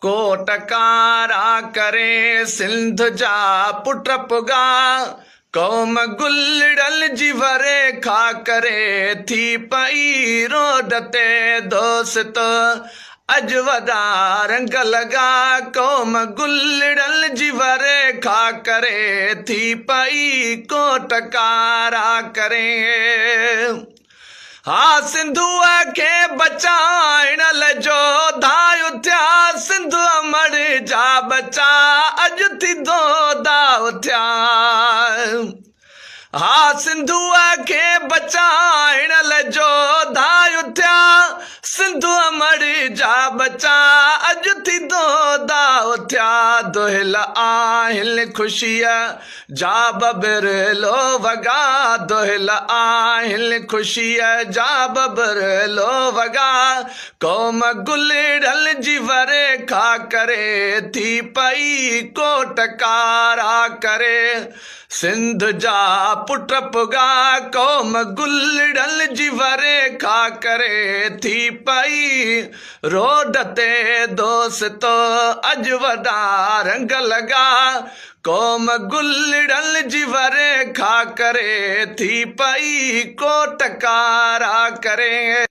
कोटकारा करे सिंध जा पुट पुगा कौम गुलड़ल जीवरे खा करे थी पई रोड ते दोस्त अज वदा रंग लगा कौम गुलड़ल जीवरे खा करे थी पई कोटकारा करे हा सिंधुआ के बचाइण लजो धाय उथिया सिंध अमर जा बचा अज थी दो दाव थिया हा सिंधुआ के बचाइण लजो धाय उथिया सिंधु अमर जा बचा अज थी दो दाव थिया दोहिल आहिल खुशिया जा बबर लो वगा दोहिल आहिल खुशिया जा बबर लो वगा कौम गुलड़ल जीवरे खा करे थी पई कोटकारा करे सिंध जा पुट पुगा कौम गुलड़ल जीवरे खा करे थी पई रोड ते दोस्त अज वदा रंग लगा कौम गुलड़ल जीवरे खा करे थी पई कोटकारा करे।